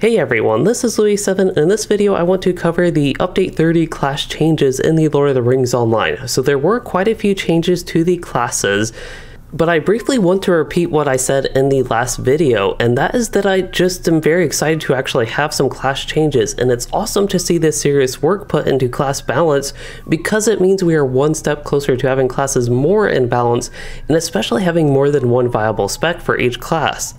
Hey everyone, this is Louis7, and in this video I want to cover the Update 30 class changes in the Lord of the Rings Online. So there were quite a few changes to the classes, but I briefly want to repeat what I said in the last video, and that is that I just am very excited to actually have some class changes, and it's awesome to see this serious work put into class balance because it means we are one step closer to having classes more in balance, and especially having more than one viable spec for each class.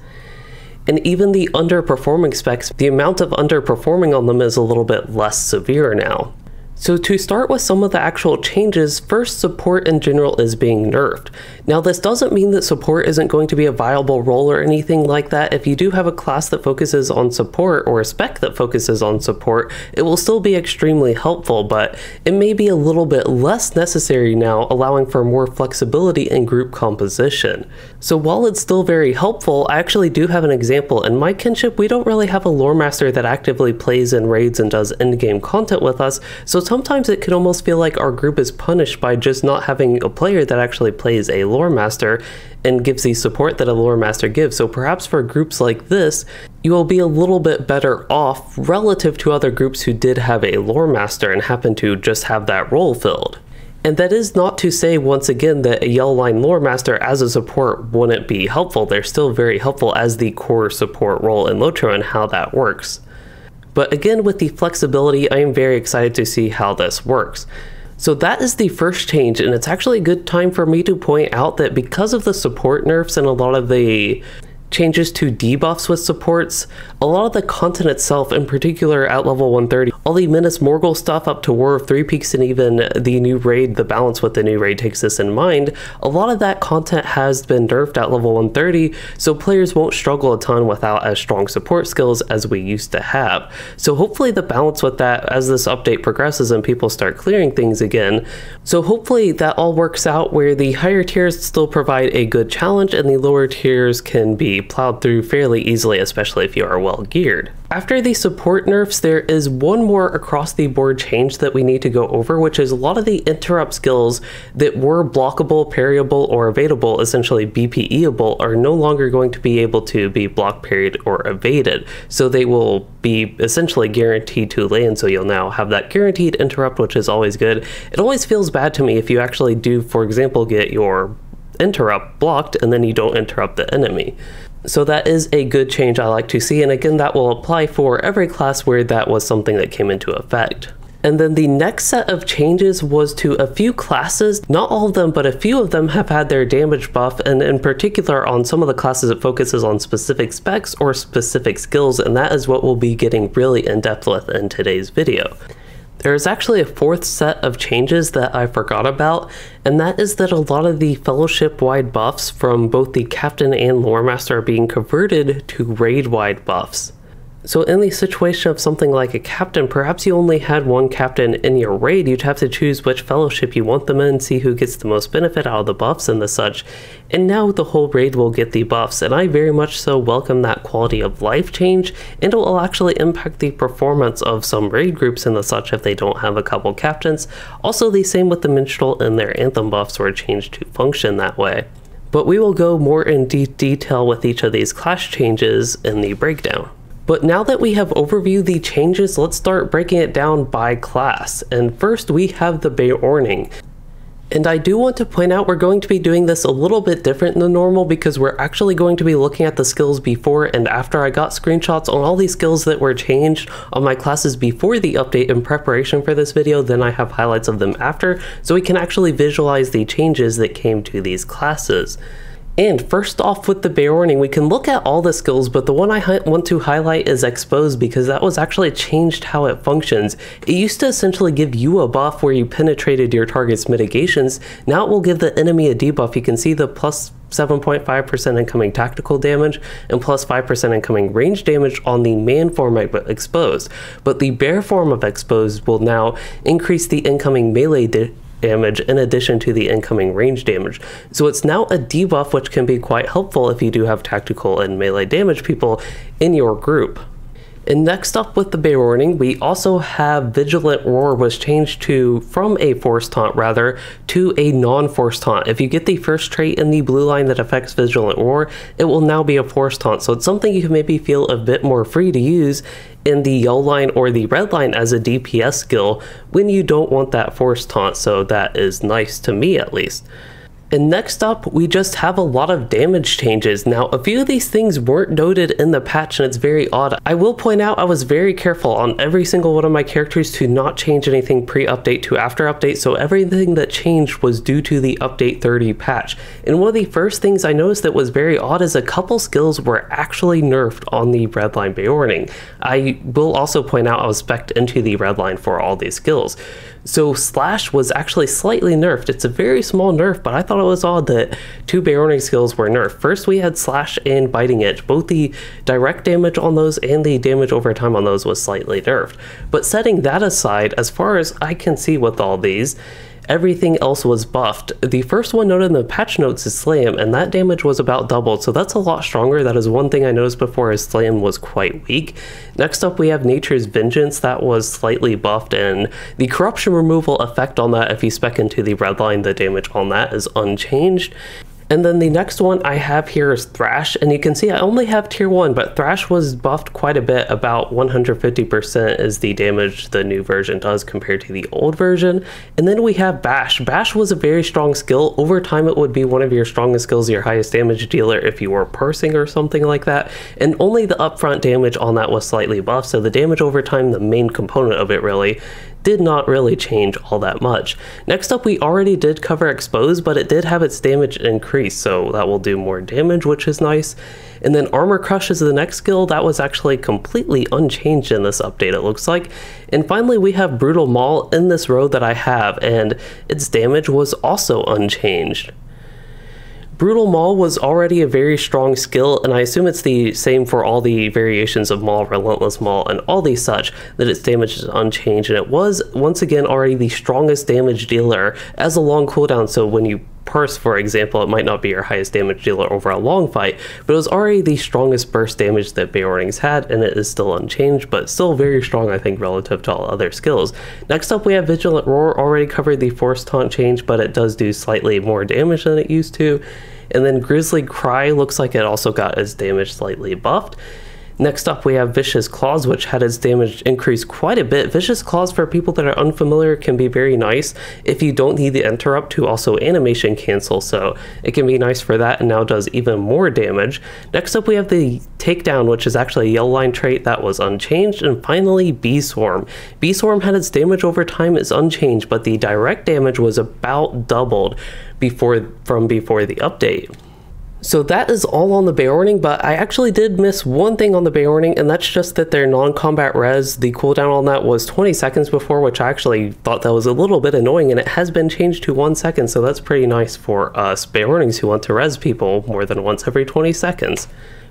And even the underperforming specs, the amount of underperforming on them is a little bit less severe now. So to start with some of the actual changes, first, support in general is being nerfed. Now this doesn't mean that support isn't going to be a viable role or anything like that. If you do have a class that focuses on support or a spec that focuses on support, it will still be extremely helpful, but it may be a little bit less necessary now, allowing for more flexibility in group composition. So while it's still very helpful, I actually do have an example. In my kinship, we don't really have a lore master that actively plays in raids and does endgame content with us, so sometimes it can almost feel like our group is punished by just not having a player that actually plays a lore master and gives the support that a lore master gives. So perhaps for groups like this, you will be a little bit better off relative to other groups who did have a lore master and happen to just have that role filled. And that is not to say, once again, that a Yellow Line Lore Master as a support wouldn't be helpful. They're still very helpful as the core support role in LOTRO and how that works. But again, with the flexibility, I am very excited to see how this works. So that is the first change, and it's actually a good time for me to point out that because of the support nerfs and a lot of the changes to debuffs with supports, a lot of the content itself, in particular at level 130, all the Minas Morgul stuff up to War of Three Peaks and even the new raid, the balance with the new raid takes this in mind, a lot of that content has been nerfed at level 130, so players won't struggle a ton without as strong support skills as we used to have. So hopefully the balance with that as this update progresses and people start clearing things again, so hopefully that all works out where the higher tiers still provide a good challenge and the lower tiers can be plowed through fairly easily, especially if you are well geared. After the support nerfs, there is one more across the board change that we need to go over, which is a lot of the interrupt skills that were blockable, parryable, or evadable, essentially BPE-able, are no longer going to be able to be blocked, parried, or evaded. So they will be essentially guaranteed to land, so you'll now have that guaranteed interrupt, which is always good. It always feels bad to me if you actually do, for example, get your interrupt blocked and then you don't interrupt the enemy. So that is a good change I like to see, and again that will apply for every class where that was something that came into effect. And then the next set of changes was to a few classes. Not all of them, but a few of them have had their damage buff, and in particular on some of the classes it focuses on specific specs or specific skills, and that is what we'll be getting really in depth with in today's video. There is actually a fourth set of changes that I forgot about, and that is that a lot of the fellowship-wide buffs from both the captain and lore master are being converted to raid-wide buffs. So in the situation of something like a captain, perhaps you only had one captain in your raid, you'd have to choose which fellowship you want them in, see who gets the most benefit out of the buffs and the such, and now the whole raid will get the buffs, and I very much so welcome that quality of life change, and it will actually impact the performance of some raid groups and the such if they don't have a couple captains. Also the same with the Minstrel, and their anthem buffs were changed to function that way. But we will go more in detail with each of these class changes in the breakdown. But now that we have overviewed the changes, let's start breaking it down by class. And first we have the Beorning. And I do want to point out we're going to be doing this a little bit different than normal because we're actually going to be looking at the skills before and after. I got screenshots on all these skills that were changed on my classes before the update in preparation for this video, then I have highlights of them after, so we can actually visualize the changes that came to these classes. And first off with the Beorning, we can look at all the skills, but the one I want to highlight is Expose because that was actually changed how it functions. It used to essentially give you a buff where you penetrated your target's mitigations. Now it will give the enemy a debuff. You can see the plus 7.5% incoming tactical damage and plus 5% incoming range damage on the man form of Exposed. But the bear form of Exposed will now increase the incoming melee damage in addition to the incoming range damage. So it's now a debuff, which can be quite helpful if you do have tactical and melee damage people in your group. And next up with the Beorning, we also have Vigilant Roar was changed from a Force Taunt rather, to a non-Force Taunt. If you get the first trait in the blue line that affects Vigilant Roar, it will now be a Force Taunt. So it's something you can maybe feel a bit more free to use in the yellow line or the red line as a DPS skill when you don't want that Force Taunt. So that is nice to me at least. And next up, we just have a lot of damage changes. Now, a few of these things weren't noted in the patch, and it's very odd. I will point out I was very careful on every single one of my characters to not change anything pre-update to after update, so everything that changed was due to the update 30 patch. And one of the first things I noticed that was very odd is a couple skills were actually nerfed on the red line Beorning. I will also point out I was spec'd into the red line for all these skills. So Slash was actually slightly nerfed. It's a very small nerf, but I thought it was odd that two Beorning skills were nerfed. First we had Slash and Biting Edge. Both the direct damage on those and the damage over time on those was slightly nerfed. But setting that aside, as far as I can see with all these, everything else was buffed. The first one noted in the patch notes is Slam, and that damage was about doubled, so that's a lot stronger. That is one thing I noticed before, is Slam was quite weak. Next up we have Nature's Vengeance. That was slightly buffed, and the corruption removal effect on that, if you spec into the red line, the damage on that is unchanged. And then the next one I have here is Thrash, and you can see I only have tier 1, but Thrash was buffed quite a bit. About 150% is the damage the new version does compared to the old version. And then we have Bash. Bash was a very strong skill. Over time it would be one of your strongest skills, your highest damage dealer if you were parsing or something like that. And only the upfront damage on that was slightly buffed, so the damage over time, the main component of it really, did not really change all that much. Next up, we already did cover Expose, but it did have its damage increase, so that will do more damage, which is nice. And then Armor Crush is the next skill. That was actually completely unchanged in this update, it looks like. And finally, we have Brutal Maul in this row that I have, and its damage was also unchanged. Brutal Maul was already a very strong skill, and I assume it's the same for all the variations of Maul, Relentless Maul, and all these such, that its damage is unchanged, and it was, once again, already the strongest damage dealer as a long cooldown, so when you Purse, for example, it might not be your highest damage dealer over a long fight, but it was already the strongest burst damage that Beorning's had, and it is still unchanged, but still very strong, I think, relative to all other skills. Next up, we have Vigilant Roar. Already covered the Force Taunt change, but it does do slightly more damage than it used to. And then Grizzly Cry looks like it also got its damage slightly buffed. Next up, we have Vicious Claws, which had its damage increased quite a bit. Vicious Claws, for people that are unfamiliar, can be very nice if you don't need the interrupt to also animation cancel, so it can be nice for that, and now does even more damage. Next up, we have the Takedown, which is actually a yellow line trait that was unchanged. And finally, Bee Swarm. Bee Swarm had its damage over time is unchanged, but the direct damage was about doubled from before the update. So that is all on the Beorning, but I actually did miss one thing on the Beorning, and that's just that their non-combat res, the cooldown on that was 20 seconds before, which I actually thought that was a little bit annoying, and it has been changed to 1 second, so that's pretty nice for us Beornings who want to res people more than once every 20 seconds.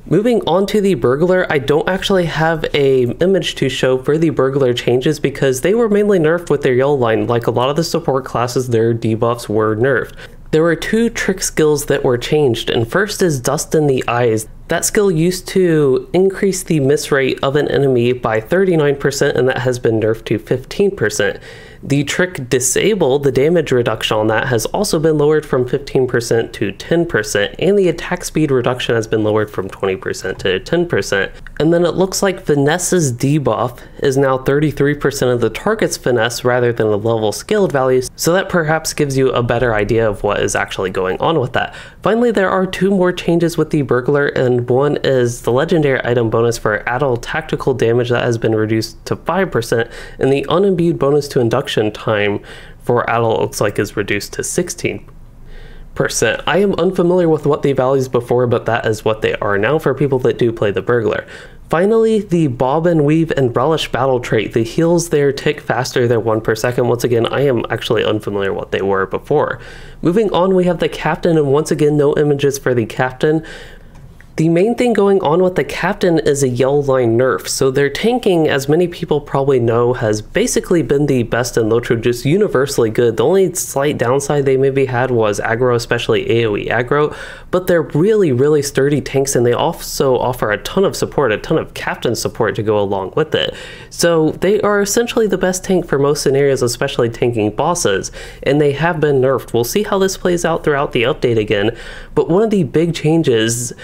Moving on to the Burglar, I don't actually have an image to show for the Burglar changes because they were mainly nerfed with their yellow line. Like a lot of the support classes, their debuffs were nerfed. There were two trick skills that were changed, and first is Dust in the Eyes. That skill used to increase the miss rate of an enemy by 39%, and that has been nerfed to 15%. The trick Disable, the damage reduction on that, has also been lowered from 15% to 10%, and the attack speed reduction has been lowered from 20% to 10%. And then it looks like Finesse's debuff is now 33% of the target's finesse rather than a level scaled value, so that perhaps gives you a better idea of what is actually going on with that. Finally, there are two more changes with the Burglar, and one is the legendary item bonus for adult tactical damage that has been reduced to 5%, and the unimbued bonus to induction time for adult looks like is reduced to 16%. I am unfamiliar with what the values before, but that is what they are now for people that do play the Burglar. Finally, the Bob and Weave and Relish battle trait. The heals there tick faster, they're 1 per second. Once again, I am actually unfamiliar what they were before. Moving on, we have the Captain, and once again, no images for the Captain. The main thing going on with the captain is a yellow line nerf, so their tanking, as many people probably know, has basically been the best in LOTRO, just universally good. The only slight downside they maybe had was aggro, especially AoE aggro, but they're really sturdy tanks, and they also offer a ton of support, a ton of captain support to go along with it. So they are essentially the best tank for most scenarios, especially tanking bosses, and they have been nerfed. We'll see how this plays out throughout the update again, but one of the big changes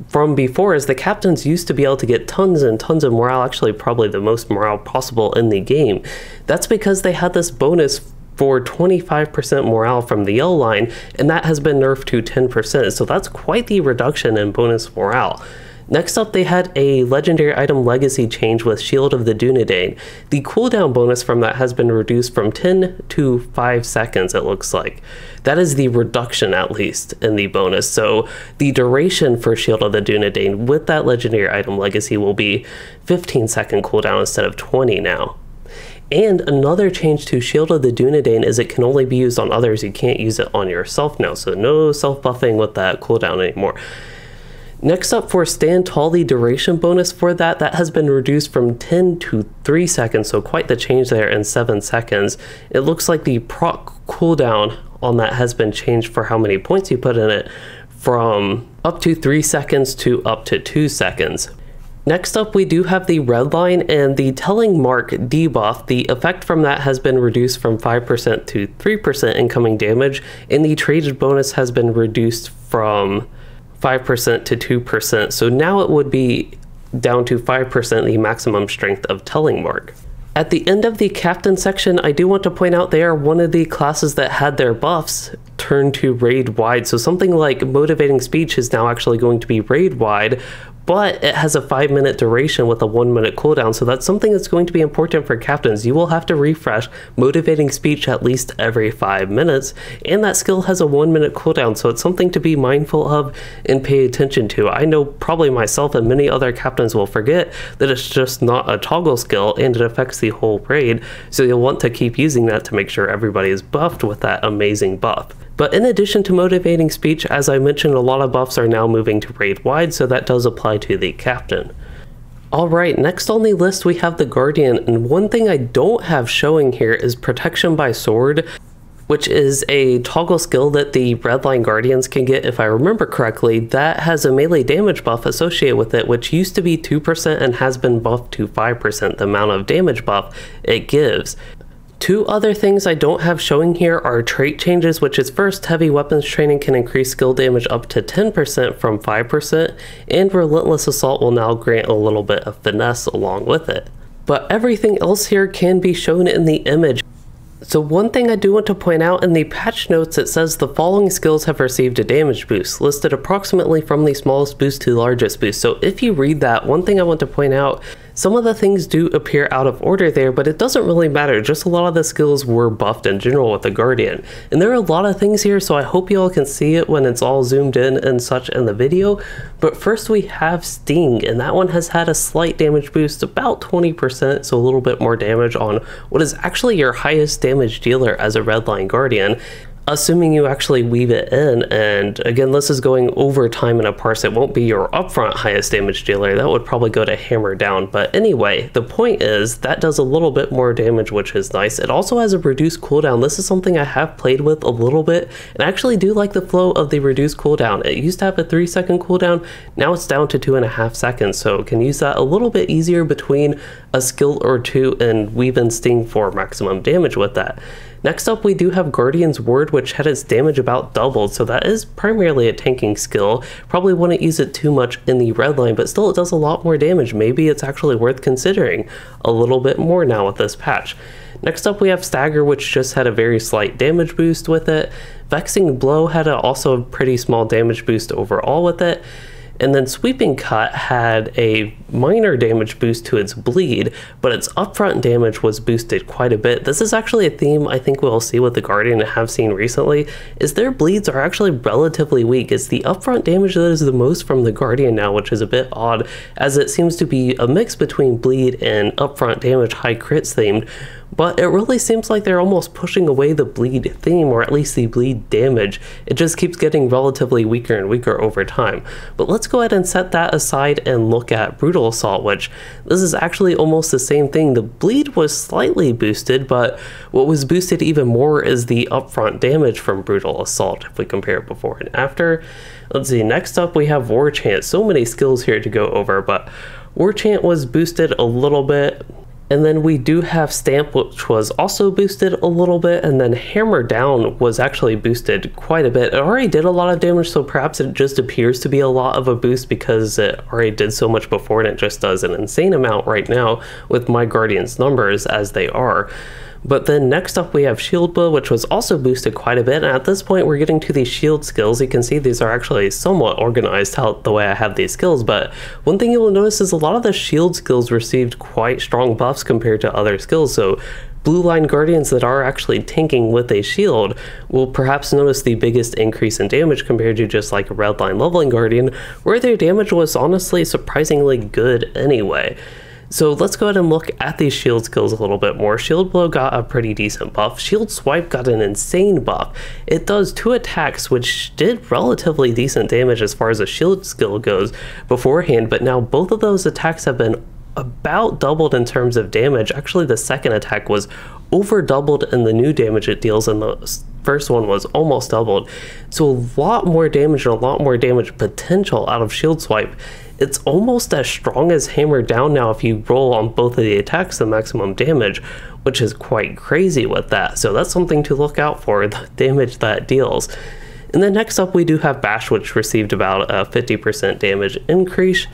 from before is the captains used to be able to get tons and tons of morale, actually probably the most morale possible in the game. That's because they had this bonus for 25% morale from the yellow line, and that has been nerfed to 10%, so that's quite the reduction in bonus morale. Next up, they had a legendary item legacy change with Shield of the Dunedain. The cooldown bonus from that has been reduced from 10 to 5 seconds, it looks like. That is the reduction, at least, in the bonus. So the duration for Shield of the Dunedain with that legendary item legacy will be 15-second cooldown instead of 20 now. And another change to Shield of the Dunedain is it can only be used on others. You can't use it on yourself now, so no self-buffing with that cooldown anymore. Next up, for Stand Tall, the duration bonus for that has been reduced from 10 to 3 seconds, so quite the change there in 7 seconds. It looks like the proc cooldown on that has been changed for how many points you put in it, from up to 3 seconds to up to 2 seconds. Next up, we do have the red line and the telling mark debuff. The effect from that has been reduced from 5% to 3% incoming damage, and the traded bonus has been reduced from 5% to 2%, so now it would be down to 5% the maximum strength of telling mark. At the end of the captain section, I do want to point out they are one of the classes that had their buffs turned to raid wide, so something like motivating speech is now actually going to be raid wide, but it has a 5-minute duration with a 1-minute cooldown, so that's something that's going to be important for captains. You will have to refresh motivating speech at least every 5 minutes, and that skill has a 1-minute cooldown, so it's something to be mindful of and pay attention to. I know probably myself and many other captains will forget that it's just not a toggle skill and it affects the whole raid, so you'll want to keep using that to make sure everybody is buffed with that amazing buff. But in addition to motivating speech, as I mentioned, a lot of buffs are now moving to raid wide, so that does apply to the captain. Alright, next on the list we have the Guardian, and one thing I don't have showing here is Protection by Sword, which is a toggle skill that the Redline Guardians can get, if I remember correctly. That has a melee damage buff associated with it, which used to be 2% and has been buffed to 5%, the amount of damage buff it gives. Two other things I don't have showing here are trait changes, which is first, heavy weapons training can increase skill damage up to 10% from 5%, and Relentless Assault will now grant a little bit of finesse along with it. But everything else here can be shown in the image. So one thing I do want to point out, in the patch notes it says the following skills have received a damage boost, listed approximately from the smallest boost to the largest boost. So if you read that, one thing I want to point out, some of the things do appear out of order there, but it doesn't really matter. Just a lot of the skills were buffed in general with the Guardian. And there are a lot of things here, so I hope you all can see it when it's all zoomed in and such in the video. But first we have Sting, and that one has had a slight damage boost, about 20%, so a little bit more damage on what is actually your highest damage dealer as a Redline Guardian, assuming you actually weave it in. And again, this is going over time in a parse. It won't be your upfront highest damage dealer. That would probably go to hammer down. But anyway, the point is that does a little bit more damage, which is nice. It also has a reduced cooldown. This is something I have played with a little bit, and I actually do like the flow of the reduced cooldown. It used to have a 3-second cooldown. Now it's down to 2.5 seconds, so can use that a little bit easier between a skill or two and weave in Sting for maximum damage with that. Next up, we do have Guardian's Word, which had its damage about doubled, so that is primarily a tanking skill. Probably wouldn't use it too much in the red line, but still it does a lot more damage. Maybe it's actually worth considering a little bit more now with this patch. Next up, we have Stagger, which just had a very slight damage boost with it. Vexing Blow had also a pretty small damage boost overall with it. And then Sweeping Cut had a minor damage boost to its bleed, but its upfront damage was boosted quite a bit. This is actually a theme I think we'll see with the Guardian and have seen recently, is their bleeds are actually relatively weak. It's the upfront damage that is the most from the Guardian now, which is a bit odd, as it seems to be a mix between bleed and upfront damage high crits themed, but it really seems like they're almost pushing away the bleed theme, or at least the bleed damage. It just keeps getting relatively weaker and weaker over time. But let's go ahead and set that aside and look at Brutal Assault, which this is actually almost the same thing. The bleed was slightly boosted, but what was boosted even more is the upfront damage from Brutal Assault if we compare it before and after. Let's see, next up we have War Chant. So many skills here to go over, but War Chant was boosted a little bit. And then we do have Stamp, which was also boosted a little bit, and then Hammer Down was actually boosted quite a bit. It already did a lot of damage, so perhaps it just appears to be a lot of a boost because it already did so much before, and it just does an insane amount right now with my Guardian's numbers as they are. But then next up we have Shield Blow, which was also boosted quite a bit, and at this point we're getting to these shield skills. You can see these are actually somewhat organized the way I have these skills, but one thing you will notice is a lot of the shield skills received quite strong buffs compared to other skills. So blue line guardians that are actually tanking with a shield will perhaps notice the biggest increase in damage compared to just like a red line leveling guardian, where their damage was honestly surprisingly good anyway. So let's go ahead and look at these shield skills a little bit more. Shield Blow got a pretty decent buff. Shield Swipe got an insane buff. It does 2 attacks, which did relatively decent damage as far as a shield skill goes beforehand, but now both of those attacks have been about doubled in terms of damage. Actually, the second attack was over doubled in the new damage it deals, and the first one was almost doubled. So a lot more damage and a lot more damage potential out of Shield Swipe. It's almost as strong as Hammer Down now if you roll on both of the attacks the maximum damage, which is quite crazy with that. So that's something to look out for, the damage that deals. And then next up we do have Bash, which received about a 50% damage increase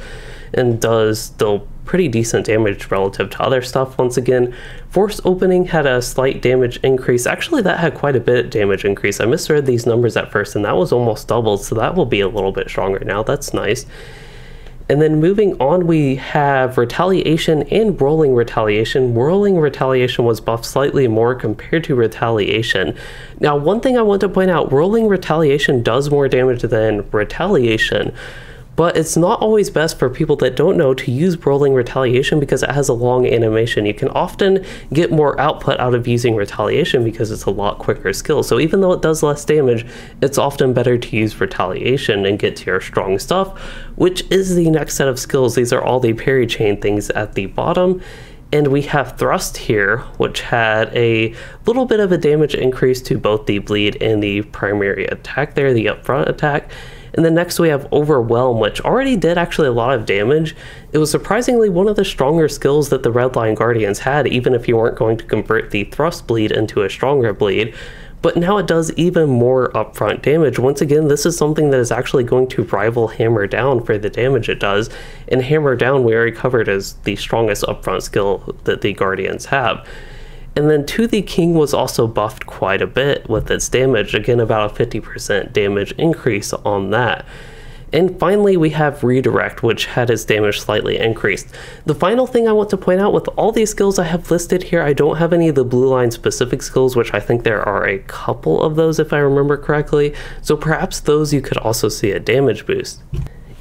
and does still pretty decent damage relative to other stuff. Once again, Force Opening had a slight damage increase. Actually, that had quite a bit of damage increase. I misread these numbers at first, and that was almost doubled, so that will be a little bit stronger now. That's nice. And then moving on, we have Retaliation and Rolling Retaliation. Rolling Retaliation was buffed slightly more compared to Retaliation. Now, one thing I want to point out, Rolling Retaliation does more damage than Retaliation, but it's not always best for people that don't know to use Rolling Retaliation because it has a long animation. You can often get more output out of using Retaliation because it's a lot quicker skill. So even though it does less damage, it's often better to use Retaliation and get to your strong stuff, which is the next set of skills. These are all the parry chain things at the bottom. And we have Thrust here, which had a little bit of a damage increase to both the bleed and the primary attack there, the upfront attack. And then next we have Overwhelm, which already did actually a lot of damage. It was surprisingly one of the stronger skills that the Red Line Guardians had, even if you weren't going to convert the Thrust bleed into a stronger bleed. But now it does even more upfront damage. Once again, this is something that is actually going to rival Hammer Down for the damage it does. And Hammer Down we already covered as the strongest upfront skill that the Guardians have. And then To the King was also buffed quite a bit with its damage, again about a 50% damage increase on that. And finally we have Redirect, which had its damage slightly increased. The final thing I want to point out with all these skills I have listed here, I don't have any of the blue line specific skills, which I think there are a couple of those if I remember correctly, so perhaps those you could also see a damage boost.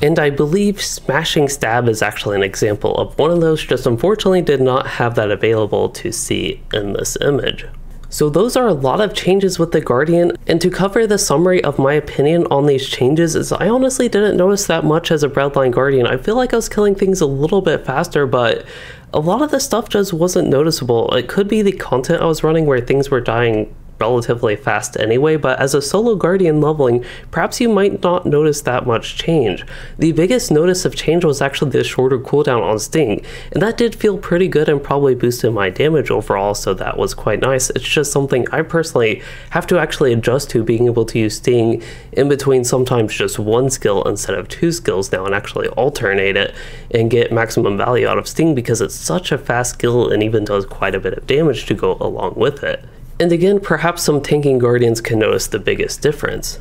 And I believe Smashing Stab is actually an example of one of those, just unfortunately did not have that available to see in this image. So those are a lot of changes with the Guardian, and to cover the summary of my opinion on these changes is I honestly didn't notice that much as a Red Line Guardian. I feel like I was killing things a little bit faster, but a lot of the stuff just wasn't noticeable. It could be the content I was running where things were dying relatively fast anyway, but as a solo Guardian leveling, perhaps you might not notice that much change. The biggest notice of change was actually the shorter cooldown on Sting, and that did feel pretty good and probably boosted my damage overall, so that was quite nice. It's just something I personally have to actually adjust to, being able to use Sting in between sometimes just one skill instead of 2 skills now, and actually alternate it and get maximum value out of Sting because it's such a fast skill and even does quite a bit of damage to go along with it. And again, perhaps some tanking Guardians can notice the biggest difference.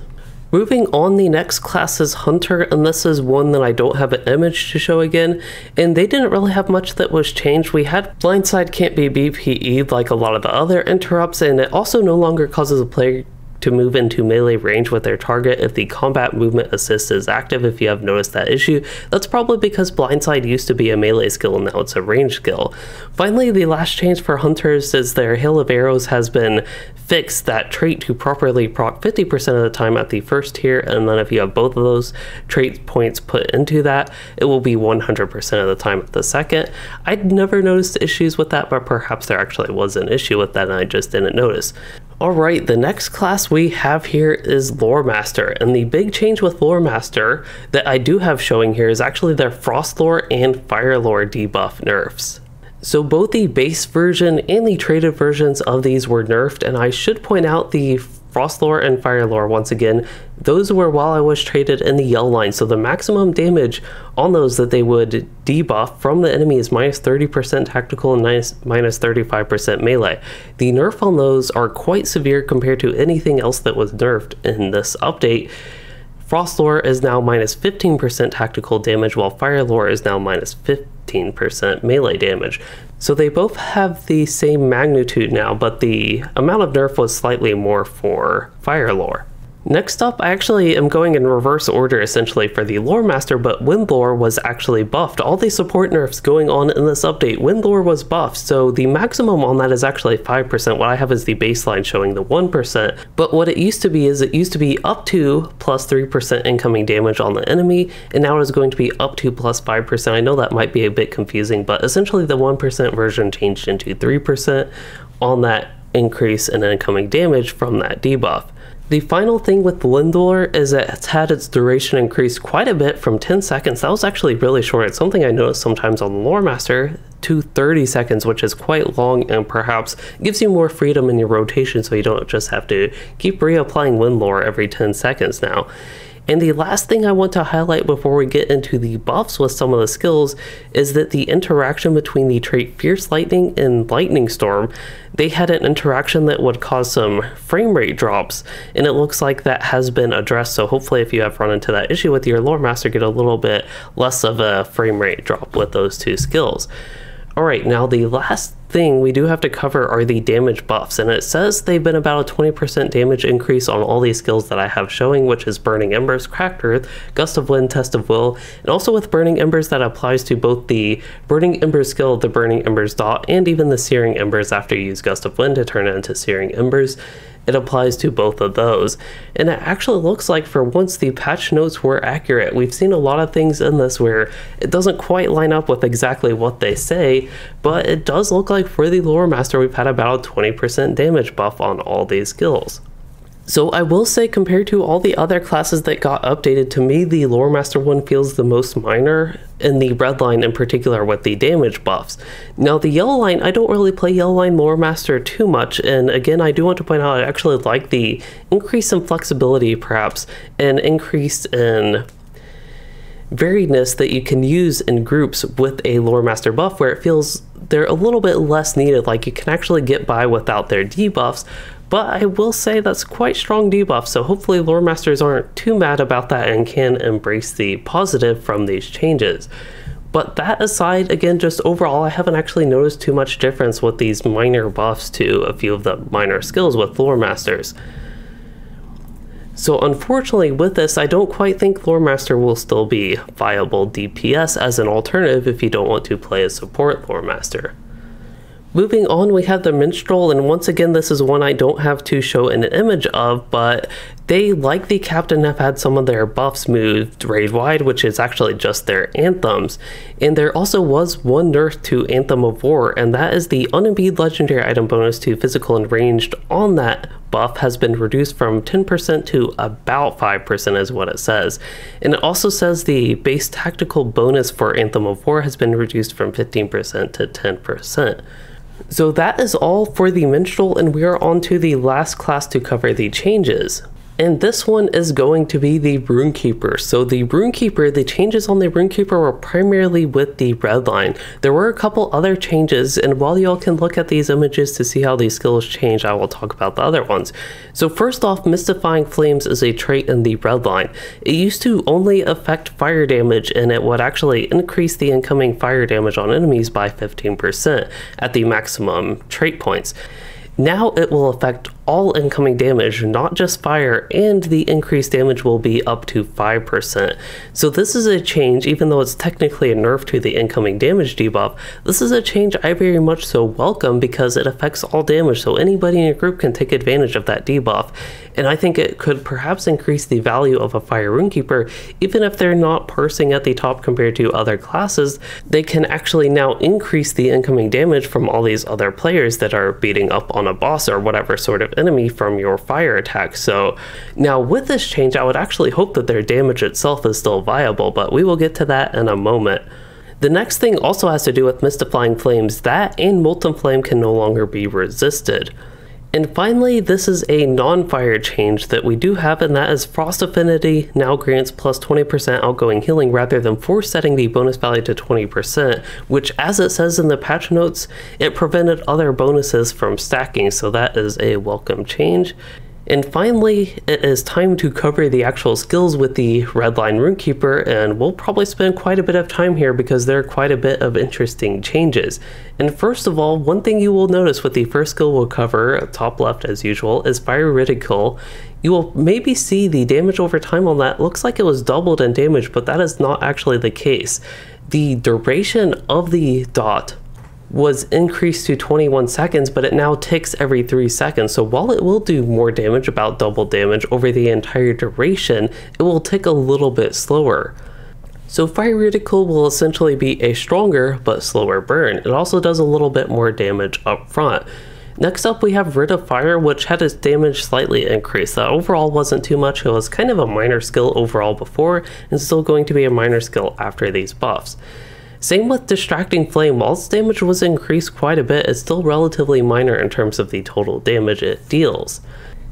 Moving on, the next class is Hunter, and this is one that I don't have an image to show again, and they didn't really have much that was changed. We had Blindside can't be BPE'd like a lot of the other interrupts, and it also no longer causes a player to move into melee range with their target if the combat movement assist is active. If you have noticed that issue, that's probably because blindside used to be a melee skill and now it's a range skill. Finally, the last change for hunters is their hail of arrows has been fixed, that trait to properly proc 50% of the time at the first tier, and then if you have both of those trait points put into that, it will be 100% of the time at the second. I'd never noticed issues with that, but perhaps there actually was an issue with that and I just didn't notice. Alright, the next class we have here is Lore Master, and the big change with Lore Master that I do have showing here is actually their Frost Lore and Fire Lore debuff nerfs. So both the base version and the traded versions of these were nerfed, and I should point out the Frost Lore and Fire Lore once again, those were while I was traded in the yell line, so the maximum damage on those that they would debuff from the enemy is minus 30% tactical and minus 35% melee. The nerf on those are quite severe compared to anything else that was nerfed in this update. Frost Lore is now minus 15% tactical damage, while Fire Lore is now minus 15% melee damage. So they both have the same magnitude now, but the amount of nerf was slightly more for Fire Lore. Next up, I actually am going in reverse order essentially for the Lore Master, but Wind Lore was actually buffed. All the support nerfs going on in this update, Wind Lore was buffed, so the maximum on that is actually 5%. What I have is the baseline showing the 1%, but what it used to be is it used to be up to plus 3% incoming damage on the enemy, and now it is going to be up to plus 5%. I know that might be a bit confusing, but essentially the 1% version changed into 3% on that increase in incoming damage from that debuff. The final thing with Wind Lore is that it's had its duration increased quite a bit from 10 seconds. That was actually really short. It's something I noticed sometimes on the Lore Master to 30 seconds, which is quite long and perhaps gives you more freedom in your rotation so you don't just have to keep reapplying Wind Lore every 10 seconds now. And the last thing I want to highlight before we get into the buffs with some of the skills is that the interaction between the trait Fierce Lightning and Lightning Storm, they had an interaction that would cause some frame rate drops, and it looks like that has been addressed. So hopefully if you have run into that issue with your Lore Master, get a little bit less of a frame rate drop with those two skills. Alright, now the last thing we do have to cover are the damage buffs, and it says they've been about a 20% damage increase on all these skills that I have showing, which is Burning Embers, Cracked Earth, Gust of Wind, Test of Will, and also with Burning Embers that applies to both the Burning Embers skill, the Burning Embers dot, and even the Searing Embers after you use Gust of Wind to turn it into Searing Embers. It applies to both of those, and it actually looks like for once the patch notes were accurate. We've seen a lot of things in this where it doesn't quite line up with exactly what they say, but it does look like for the Lore Master we've had about a 20% damage buff on all these skills. So I will say, compared to all the other classes that got updated, to me the Lore Master one feels the most minor, in the red line in particular with the damage buffs. Now the yellow line, I don't really play yellow line Lore Master too much, and again I do want to point out I actually like the increase in flexibility perhaps, and increase in variedness that you can use in groups with a Lore Master buff, where it feels they're a little bit less needed, like you can actually get by without their debuffs. But I will say that's quite strong debuff, so hopefully Lore Masters aren't too mad about that and can embrace the positive from these changes. But that aside, again, just overall I haven't actually noticed too much difference with these minor buffs to a few of the minor skills with Lore Masters. So unfortunately with this, I don't quite think Lore Master will still be viable DPS as an alternative if you don't want to play a support Lore Master. Moving on, we have the Minstrel, and once again this is one I don't have to show an image of, but they, like the Captain, have had some of their buffs moved raid-wide, which is actually just their anthems. And there also was one nerf to Anthem of War, and that is the unimbued legendary item bonus to physical and ranged on that buff has been reduced from 10% to about 5% is what it says. And it also says the base tactical bonus for Anthem of War has been reduced from 15% to 10%. So that is all for the Minstrel, and we are on to the last class to cover the changes. And this one is going to be the Rune Keeper. So the Rune Keeper, the changes on the Rune Keeper were primarily with the red line. There were a couple other changes, and while y'all can look at these images to see how these skills change, I will talk about the other ones. So first off, Mystifying Flames is a trait in the red line. It used to only affect fire damage, and it would actually increase the incoming fire damage on enemies by 15% at the maximum trait points. Now it will affect all incoming damage, not just fire, and the increased damage will be up to 5%. So this is a change, even though it's technically a nerf to the incoming damage debuff, this is a change I very much so welcome because it affects all damage, so anybody in your group can take advantage of that debuff. And I think it could perhaps increase the value of a Fire Rune Keeper, even if they're not parsing at the top compared to other classes, they can actually now increase the incoming damage from all these other players that are beating up on a boss or whatever sort of enemy from your fire attack. So now with this change, I would actually hope that their damage itself is still viable, but we will get to that in a moment. The next thing also has to do with Mystifying Flames. That and Molten Flame can no longer be resisted. And finally, this is a non-fire change that we do have, and that is Frost Affinity now grants plus 20% outgoing healing rather than setting the bonus value to 20%, which, as it says in the patch notes, it prevented other bonuses from stacking, so that is a welcome change. And finally, it is time to cover the actual skills with the Redline Rune Keeper, and we'll probably spend quite a bit of time here because there are quite a bit of interesting changes. And first of all, one thing you will notice with the first skill we'll cover, top left as usual, is Fire Ridicule. You will maybe see the damage over time on that looks like it was doubled in damage, but that is not actually the case. The duration of the dot was increased to 21 seconds, but it now ticks every 3 seconds. So while it will do more damage, about double damage over the entire duration, it will tick a little bit slower. So Fire Ridicule will essentially be a stronger but slower burn. It also does a little bit more damage up front. Next up we have Rid of Fire, which had its damage slightly increased. That overall wasn't too much, it was kind of a minor skill overall before, and still going to be a minor skill after these buffs. Same with Distracting Flame. While its damage was increased quite a bit, it's still relatively minor in terms of the total damage it deals.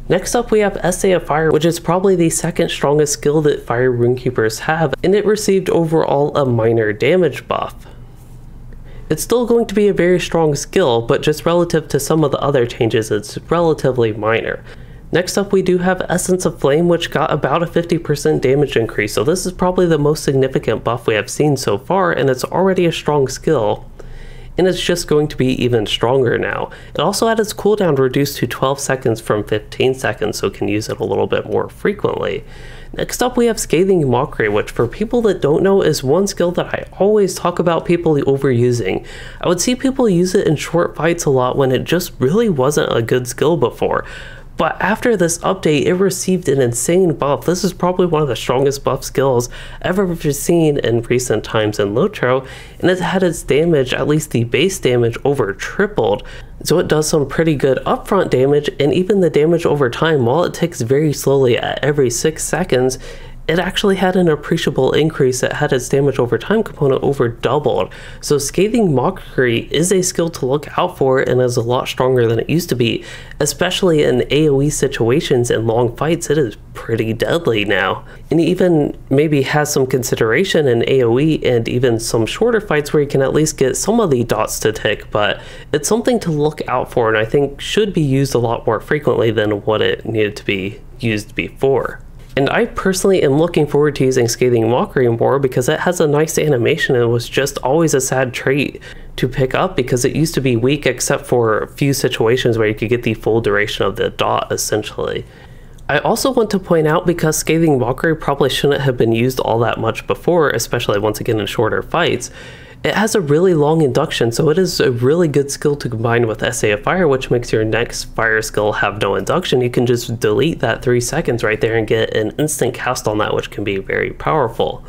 Next up we have Essay of Fire, which is probably the second strongest skill that Fire Rune Keepers have, and it received overall a minor damage buff. It's still going to be a very strong skill, but just relative to some of the other changes, it's relatively minor. Next up we do have Essence of Flame, which got about a 50% damage increase, so this is probably the most significant buff we have seen so far, and it's already a strong skill, and it's just going to be even stronger now. It also had its cooldown reduced to 12 seconds from 15 seconds, so can use it a little bit more frequently. Next up we have Scathing Mockery, which for people that don't know is one skill that I always talk about people overusing. I would see people use it in short fights a lot when it just really wasn't a good skill before. But after this update, it received an insane buff. This is probably one of the strongest buff skills I've ever seen in recent times in LOTRO, and it had its damage, at least the base damage, over tripled. So it does some pretty good upfront damage, and even the damage over time, while it ticks very slowly at every 6 seconds, it actually had an appreciable increase. It had its damage over time component over doubled. So Scathing Mockery is a skill to look out for and is a lot stronger than it used to be, especially in AoE situations and long fights. It is pretty deadly now, and even maybe has some consideration in AoE and even some shorter fights where you can at least get some of the dots to tick, but it's something to look out for and I think should be used a lot more frequently than what it needed to be used before. And I personally am looking forward to using Scathing Mockery more because it has a nice animation and was just always a sad trait to pick up because it used to be weak except for a few situations where you could get the full duration of the dot essentially. I also want to point out, because Scathing Mockery probably shouldn't have been used all that much before, especially once again in shorter fights, it has a really long induction, so it is a really good skill to combine with Essay of Fire, which makes your next fire skill have no induction. You can just delete that 3 seconds right there and get an instant cast on that, which can be very powerful.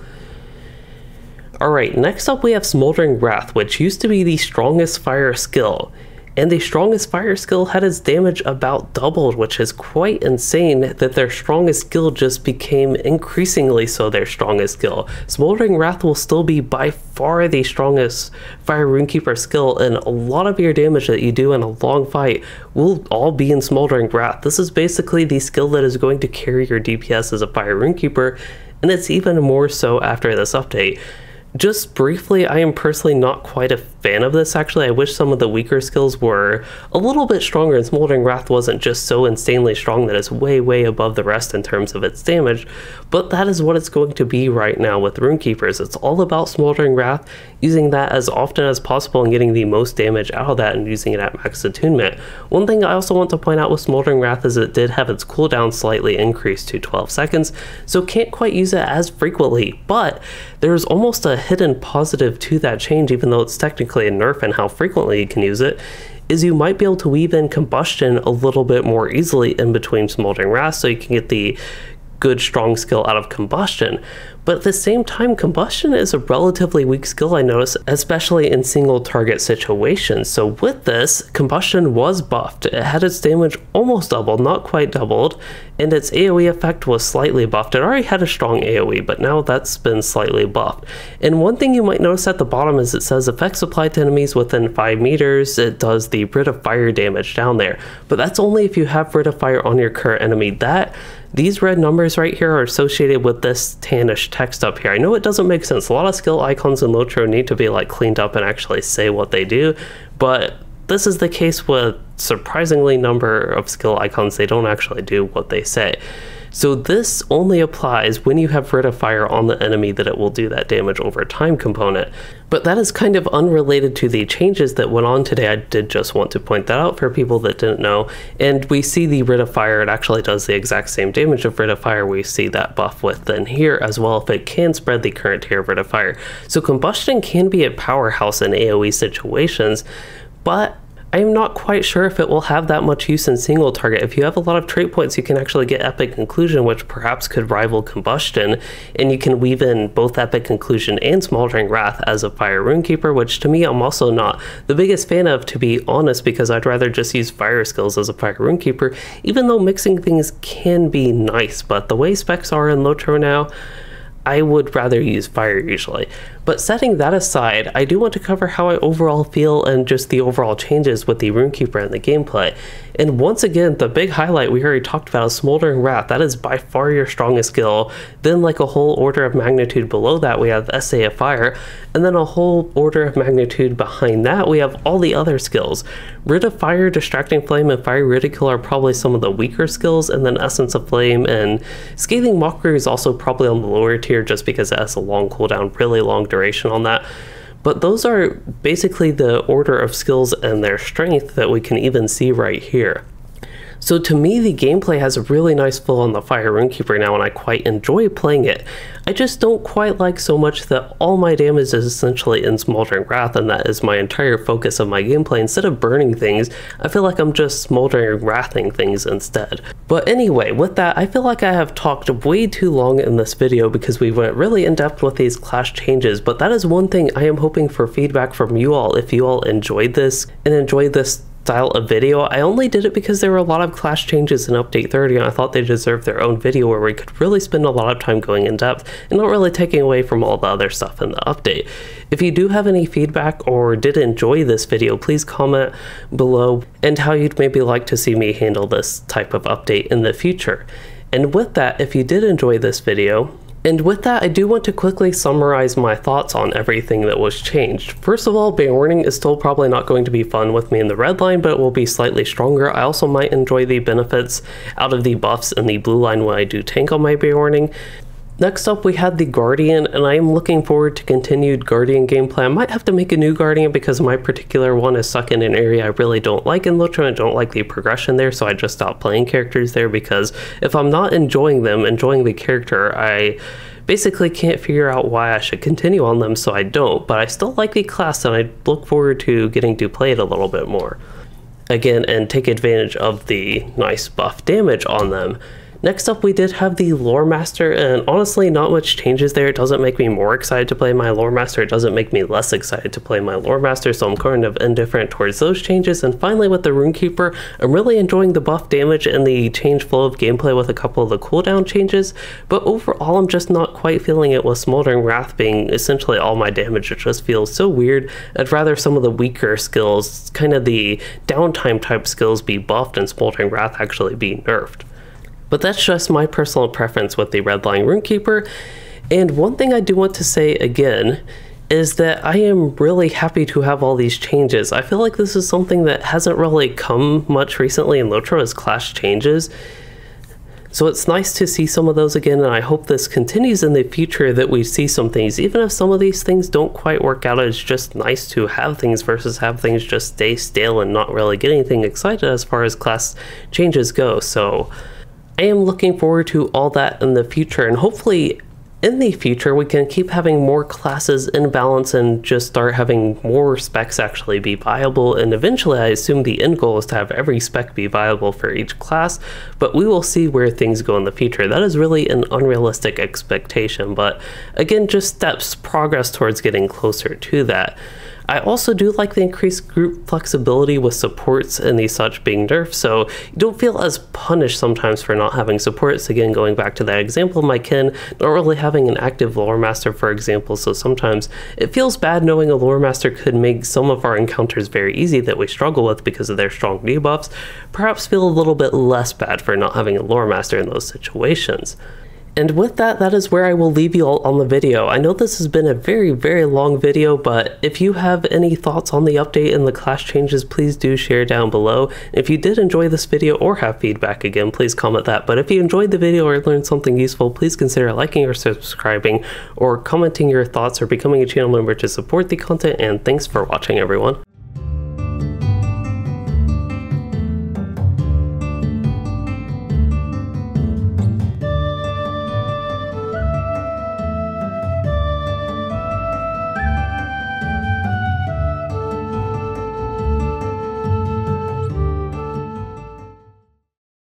Alright, next up we have Smoldering Wrath, which used to be the strongest fire skill. And the strongest fire skill had its damage about doubled, which is quite insane that their strongest skill just became increasingly so their strongest skill. Smoldering Wrath will still be by far the strongest Fire Rune Keeper skill, and a lot of your damage that you do in a long fight will all be in Smoldering Wrath. This is basically the skill that is going to carry your DPS as a Fire Rune Keeper, and it's even more so after this update. Just briefly, I am personally not quite a fan of this actually. I wish some of the weaker skills were a little bit stronger and Smoldering Wrath wasn't just so insanely strong that it's way above the rest in terms of its damage, but that is what it's going to be right now with Rune Keepers. It's all about Smoldering Wrath, using that as often as possible and getting the most damage out of that and using it at max attunement. One thing I also want to point out with Smoldering Wrath is it did have its cooldown slightly increased to 12 seconds, so can't quite use it as frequently, but there's almost a hidden positive to that change, even though it's technically a nerf and how frequently you can use it, is you might be able to weave in Combustion a little bit more easily in between Smoldering Wrath, so you can get the good strong skill out of Combustion. But at the same time, Combustion is a relatively weak skill, I notice, especially in single target situations. So with this, Combustion was buffed. It had its damage almost doubled, not quite doubled, and its AoE effect was slightly buffed. It already had a strong AoE, but now that's been slightly buffed. And one thing you might notice at the bottom is it says effects applied to enemies within 5 meters. It does the Rid of Fire damage down there, but that's only if you have Rid of Fire on your current enemy. These red numbers right here are associated with this tannish text up here. I know it doesn't make sense. A lot of skill icons in LOTRO need to be like cleaned up and actually say what they do, but this is the case with surprisingly number of skill icons. They don't actually do what they say. So this only applies when you have Rid of Fire on the enemy, that it will do that damage over time component. But that is kind of unrelated to the changes that went on today. I did just want to point that out for people that didn't know. And we see the Rid of Fire, it actually does the exact same damage of Rid of Fire. We see that buff within here as well, if it can spread the current tier of Rid of Fire. So Combustion can be a powerhouse in AoE situations, but I'm not quite sure if it will have that much use in single target. If you have a lot of trait points, you can actually get Epic Conclusion, which perhaps could rival Combustion, and you can weave in both Epic Conclusion and Smoldering Wrath as a Fire Rune Keeper, which to me I'm also not the biggest fan of, to be honest, because I'd rather just use fire skills as a Fire Rune Keeper, even though mixing things can be nice. But the way specs are in LOTRO now, I would rather use fire usually. But setting that aside, I do want to cover how I overall feel and just the overall changes with the Rune Keeper and the gameplay. And once again, the big highlight we already talked about is Smoldering Wrath. That is by far your strongest skill. Then like a whole order of magnitude below that, we have Essay of Fire. And then a whole order of magnitude behind that, we have all the other skills. Rid of Fire, Distracting Flame, and Fire Ridicule are probably some of the weaker skills, and then Essence of Flame and Scathing Mockery is also probably on the lower tier just because it has a long cooldown, really long duration on that. But those are basically the order of skills and their strength that we can even see right here. So to me, the gameplay has a really nice flow on the Fire Rune Keeper now, and I quite enjoy playing it. I just don't quite like so much that all my damage is essentially in Smoldering Wrath, and that is my entire focus of my gameplay. Instead of burning things, I feel like I'm just Smoldering Wrathing things instead. But anyway, with that, I feel like I have talked way too long in this video because we went really in depth with these class changes, but that is one thing I am hoping for feedback from you all. If you all enjoyed this and enjoyed this style of video, I only did it because there were a lot of class changes in update 30 and I thought they deserved their own video where we could really spend a lot of time going in depth and not really taking away from all the other stuff in the update. If you do have any feedback or did enjoy this video, please comment below and how you'd maybe like to see me handle this type of update in the future. And with that, if you did enjoy this video, I do want to quickly summarize my thoughts on everything that was changed. First of all, Beorning is still probably not going to be fun with me in the red line, but it will be slightly stronger. I also might enjoy the benefits out of the buffs in the blue line when I do tank on my Beorning. Next up, we had the Guardian, and I am looking forward to continued Guardian gameplay. I might have to make a new Guardian because my particular one is stuck in an area I really don't like in LOTRO. I don't like the progression there, so I just stopped playing characters there because if I'm not enjoying them, enjoying the character, I basically can't figure out why I should continue on them, so I don't. But I still like the class, and I look forward to getting to play it a little bit more again and take advantage of the nice buff damage on them. Next up, we did have the Lore Master, and honestly, not much changes there. It doesn't make me more excited to play my Lore Master. It doesn't make me less excited to play my Lore Master, so I'm kind of indifferent towards those changes. And finally, with the Rune Keeper, I'm really enjoying the buff damage and the change flow of gameplay with a couple of the cooldown changes, but overall, I'm just not quite feeling it with Smoldering Wrath being essentially all my damage. It just feels so weird. I'd rather some of the weaker skills, kind of the downtime type skills, be buffed and Smoldering Wrath actually be nerfed. But that's just my personal preference with the Redline Rune Keeper. And one thing I do want to say again is that I am really happy to have all these changes. I feel like this is something that hasn't really come much recently in LOTRO as class changes. So it's nice to see some of those again, and I hope this continues in the future, that we see some things. Even if some of these things don't quite work out, it's just nice to have things versus have things just stay stale and not really get anything excited as far as class changes go. So I am looking forward to all that in the future, and hopefully in the future we can keep having more classes in balance and just start having more specs actually be viable. And eventually I assume the end goal is to have every spec be viable for each class, but we will see where things go in the future. That is really an unrealistic expectation, but again, just steps, progress towards getting closer to that. I also do like the increased group flexibility with supports and the such being nerfed, so you don't feel as punished sometimes for not having supports. Again, going back to that example of my kin, not really having an active lore master, for example, so sometimes it feels bad knowing a lore master could make some of our encounters very easy that we struggle with because of their strong debuffs. Perhaps feel a little bit less bad for not having a lore master in those situations. And with that, that is where I will leave you all on the video. I know this has been a very, very long video, but if you have any thoughts on the update and the class changes, please do share down below. If you did enjoy this video or have feedback, again, please comment that. But if you enjoyed the video or learned something useful, please consider liking or subscribing or commenting your thoughts or becoming a channel member to support the content. And thanks for watching, everyone.